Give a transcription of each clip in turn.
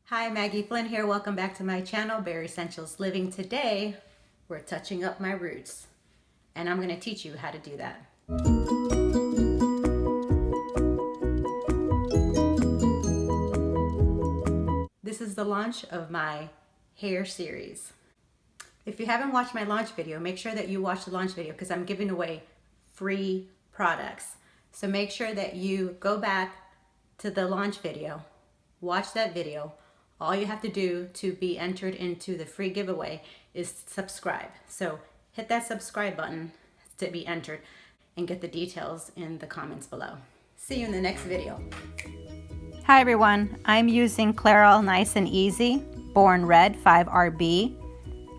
Hi, Maggie Flynn here. Welcome back to my channel, Bare Essentials Living. Today, we're touching up my roots, and I'm going to teach you how to do that. This is the launch of my hair series. If you haven't watched my launch video, make sure that you watch the launch video because I'm giving away free products. So make sure that you go back to the launch video, watch that video. All you have to do to be entered into the free giveaway is subscribe. So hit that subscribe button to be entered and get the details in the comments below. See you in the next video. Hi everyone, I'm using Clairol Nice and Easy Born Red 5RB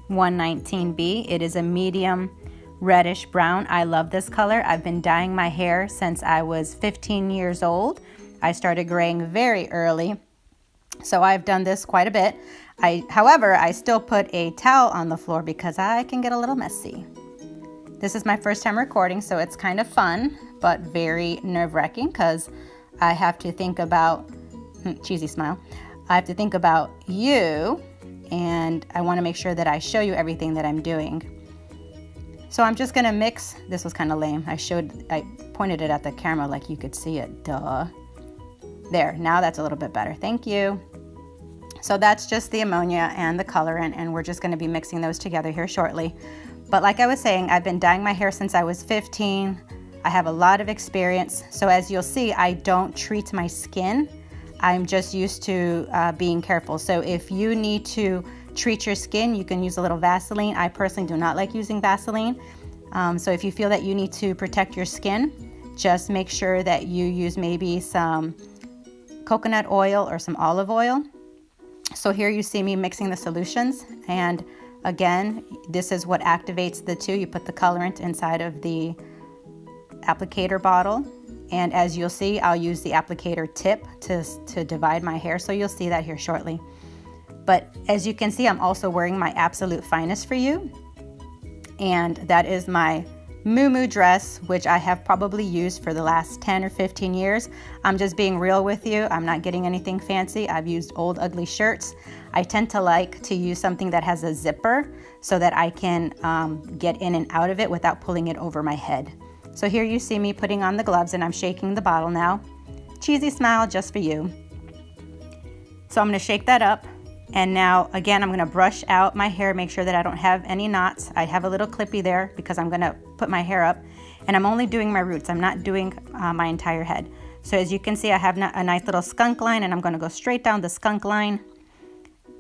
119B. It is a medium reddish brown. I love this color. I've been dyeing my hair since I was 15 years old. I started graying very early. So I've done this quite a bit. However, I still put a towel on the floor because I can get a little messy. This is my first time recording, so it's kind of fun, but very nerve-wracking because I have to think about, cheesy smile, I have to think about you, and I want to make sure that I show you everything that I'm doing. So I'm just gonna mix. This was kind of lame. I pointed it at the camera like you could see it, duh. There, now that's a little bit better. Thank you. So that's just the ammonia and the colorant, and we're just going to be mixing those together here shortly. But like I was saying, I've been dyeing my hair since I was 15. I have a lot of experience. So as you'll see, I don't treat my skin. I'm just used to being careful. So if you need to treat your skin, you can use a little Vaseline. I personally do not like using Vaseline. So if you feel that you need to protect your skin, just make sure that you use maybe some coconut oil or some olive oil. So here you see me mixing the solutions, and again, this is what activates the two. You put the colorant inside of the applicator bottle, and as you'll see, I'll use the applicator tip to divide my hair, so you'll see that here shortly. But as you can see, I'm also wearing my Absolute Finest for you, and that is my Moo dress, which I have probably used for the last 10 or 15 years. I'm just being real with you. I'm not getting anything fancy. I've used old ugly shirts. I tend to like to use something that has a zipper so that I can get in and out of it without pulling it over my head. So here you see me putting on the gloves, and I'm shaking the bottle now. Cheesy smile just for you. So I'm gonna shake that up. And now, again, I'm gonna brush out my hair, make sure that I don't have any knots. I have a little clippy there because I'm gonna put my hair up, and I'm only doing my roots. I'm not doing my entire head. So as you can see, I have a nice little skunk line, and I'm gonna go straight down the skunk line.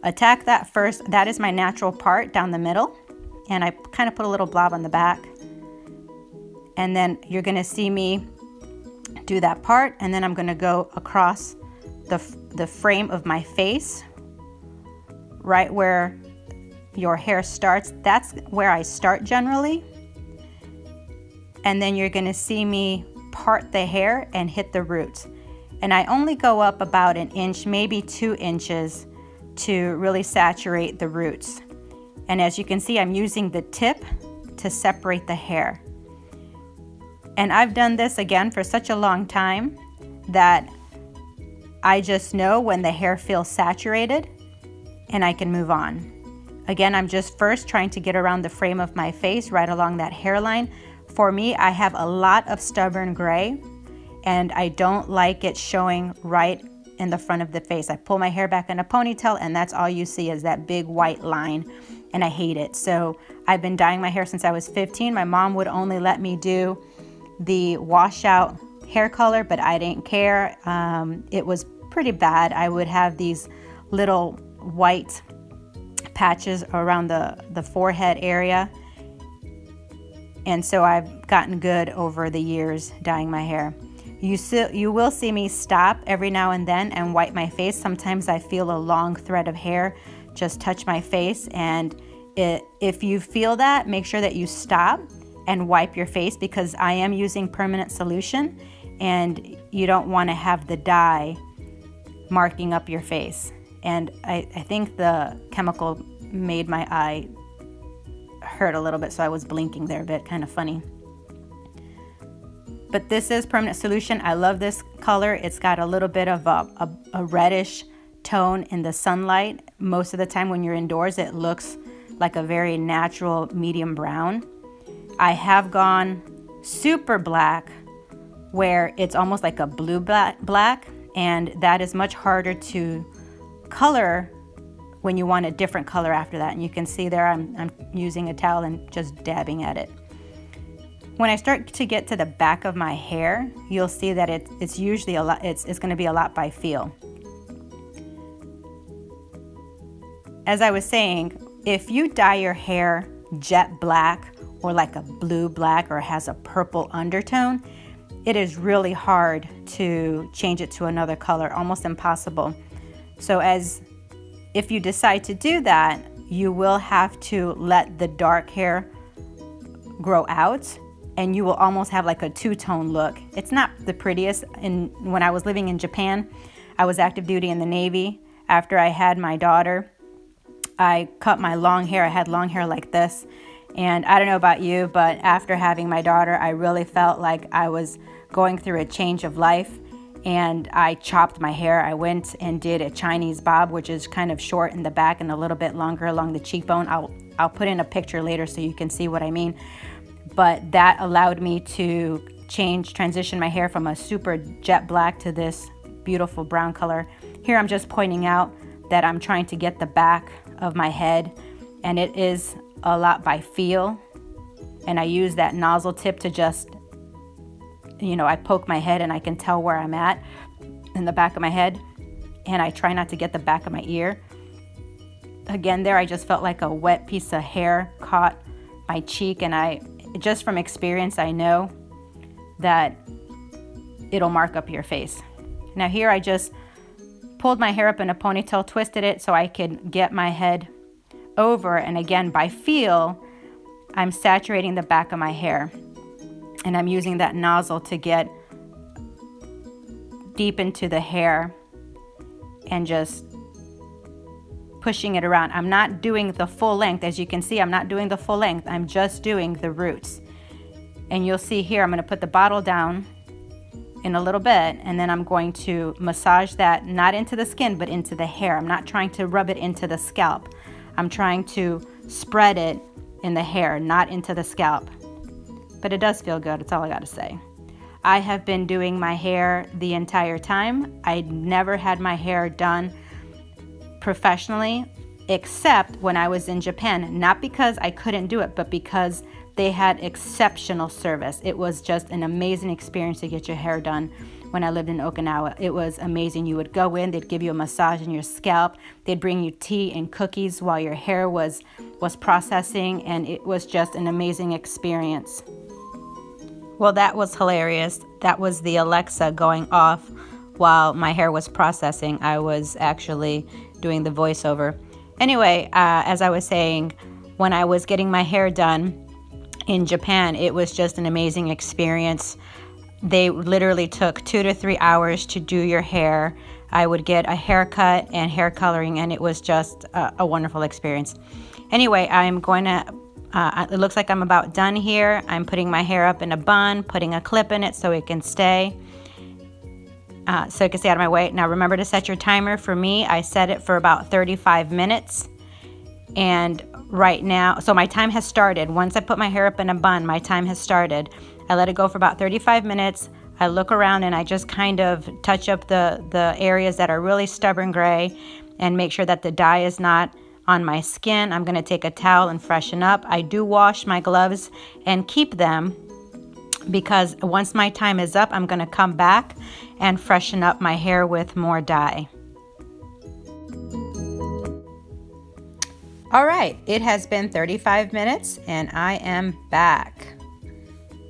Attack that first. That is my natural part down the middle. And I kind of put a little blob on the back. And then you're gonna see me do that part, and then I'm gonna go across the frame of my face, right where your hair starts. That's where I start generally. And then you're gonna see me part the hair and hit the roots. And I only go up about an inch, maybe 2 inches to really saturate the roots. And as you can see, I'm using the tip to separate the hair. And I've done this again for such a long time that I just know when the hair feels saturated and I can move on. Again, I'm just first trying to get around the frame of my face, right along that hairline. For me, I have a lot of stubborn gray, and I don't like it showing right in the front of the face. I pull my hair back in a ponytail, and that's all you see is that big white line, and I hate it. So I've been dyeing my hair since I was 15. My mom would only let me do the washout hair color, but I didn't care. It was pretty bad. I would have these little white patches around the forehead area, and so I've gotten good over the years dyeing my hair. You will see me stop every now and then and wipe my face. Sometimes I feel a long thread of hair just touch my face, and if you feel that, make sure that you stop and wipe your face, because I am using permanent solution and you don't want to have the dye marking up your face. And I think the chemical made my eye hurt a little bit, so I was blinking there a bit, kind of funny. But this is permanent solution. I love this color. It's got a little bit of a reddish tone in the sunlight. Most of the time when you're indoors, it looks like a very natural medium brown. I have gone super black, where it's almost like a blue black, and that is much harder to color when you want a different color after that. And you can see there I'm using a towel and just dabbing at it. When I start to get to the back of my hair, you'll see that it's usually a lot. It's going to be a lot by feel. As I was saying, if you dye your hair jet black or like a blue black or has a purple undertone, it is really hard to change it to another color, almost impossible. So if you decide to do that, you will have to let the dark hair grow out, and you will almost have like a two-tone look. It's not the prettiest. When I was living in Japan, I was active duty in the Navy. After I had my daughter, I cut my long hair. I had long hair like this. And I don't know about you, but after having my daughter, I really felt like I was going through a change of life. And I chopped my hair. I went and did a Chinese bob, which is kind of short in the back and a little bit longer along the cheekbone. I'll put in a picture later so you can see what I mean. But that allowed me to transition my hair from a super jet black to this beautiful brown color. Here I'm just pointing out that I'm trying to get the back of my head, and it is a lot by feel. And I use that nozzle tip to just, I poke my head and I can tell where I'm at in the back of my head, and I try not to get the back of my ear. Again, there I just felt like a wet piece of hair caught my cheek, and just from experience, I know that it'll mark up your face. Now here I just pulled my hair up in a ponytail, twisted it so I could get my head over, and again, by feel, I'm saturating the back of my hair, and I'm using that nozzle to get deep into the hair and just pushing it around. I'm not doing the full length. As you can see, I'm not doing the full length. I'm just doing the roots. And you'll see here, I'm going to put the bottle down in a little bit, and then I'm going to massage that, not into the skin, but into the hair. I'm not trying to rub it into the scalp. I'm trying to spread it in the hair, not into the scalp. But it does feel good. That's all I got to say. I have been doing my hair the entire time. I never had my hair done professionally, except when I was in Japan, not because I couldn't do it, but because they had exceptional service. It was just an amazing experience to get your hair done when I lived in Okinawa. It was amazing. You would go in, they'd give you a massage in your scalp, they'd bring you tea and cookies while your hair was processing, and it was just an amazing experience. Well, that was hilarious. That was the Alexa going off while my hair was processing. I was actually doing the voiceover. Anyway, as I was saying, when I was getting my hair done in Japan, it was just an amazing experience. They literally took 2 to 3 hours to do your hair. I would get a haircut and hair coloring, and it was just a wonderful experience. Anyway, I'm going to, it looks like I'm about done here. I'm putting my hair up in a bun, putting a clip in it so it can stay. So it can stay out of my way. Now remember to set your timer. For me, I set it for about 35 minutes. And right now, so my time has started. Once I put my hair up in a bun, my time has started. I let it go for about 35 minutes. I look around and I just kind of touch up the areas that are really stubborn gray and make sure that the dye is not on my skin. I'm going to take a towel and freshen up. I do wash my gloves and keep them, because once my time is up, I'm going to come back and freshen up my hair with more dye. All right, it has been 35 minutes and I am back.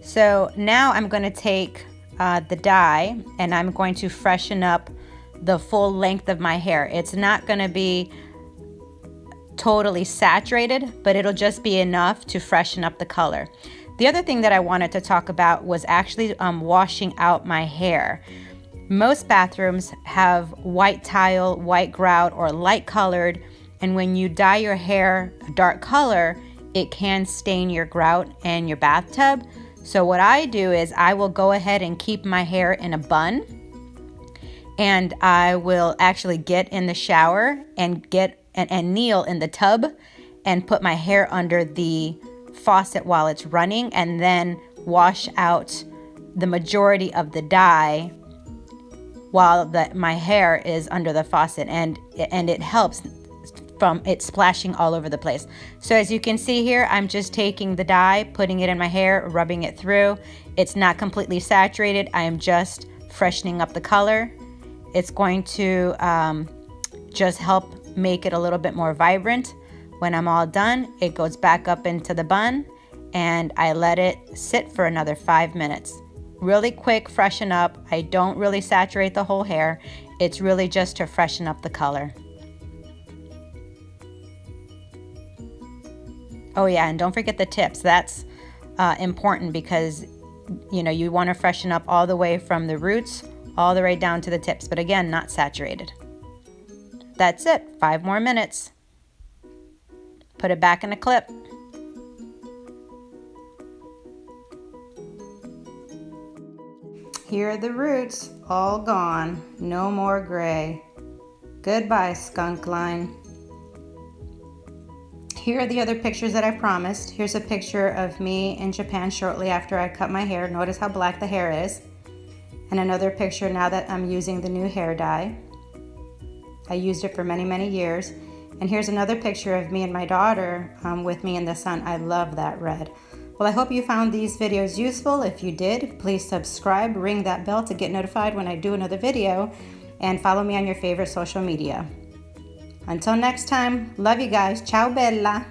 So now I'm going to take the dye and I'm going to freshen up the full length of my hair. It's not going to be totally saturated, but it'll just be enough to freshen up the color. The other thing that I wanted to talk about was actually washing out my hair. Most bathrooms have white tile, white grout, or light colored, and when you dye your hair a dark color, it can stain your grout and your bathtub. So what I do is I will go ahead and keep my hair in a bun, and I will actually get in the shower and kneel in the tub and put my hair under the faucet while it's running, and then wash out the majority of the dye while my hair is under the faucet, and it helps from it splashing all over the place. So as you can see here, I'm just taking the dye, putting it in my hair, rubbing it through. It's not completely saturated. I am just freshening up the color. It's going to just help make it a little bit more vibrant. When I'm all done, it goes back up into the bun, and I let it sit for another 5 minutes. Really quick, freshen up. I don't really saturate the whole hair. It's really just to freshen up the color. Oh yeah, and don't forget the tips. That's important because you want to freshen up all the way from the roots all the way down to the tips, but again, not saturated. That's it. 5 more minutes. Put it back in a clip. Here are the roots, all gone. No more gray. Goodbye, skunk line. Here are the other pictures that I promised. Here's a picture of me in Japan shortly after I cut my hair. Notice how black the hair is. And another picture now that I'm using the new hair dye. I used it for many, many years. And here's another picture of me and my daughter with me in the sun. I love that red. Well, I hope you found these videos useful. If you did, please subscribe, ring that bell to get notified when I do another video, and follow me on your favorite social media. Until next time, love you guys. Ciao bella.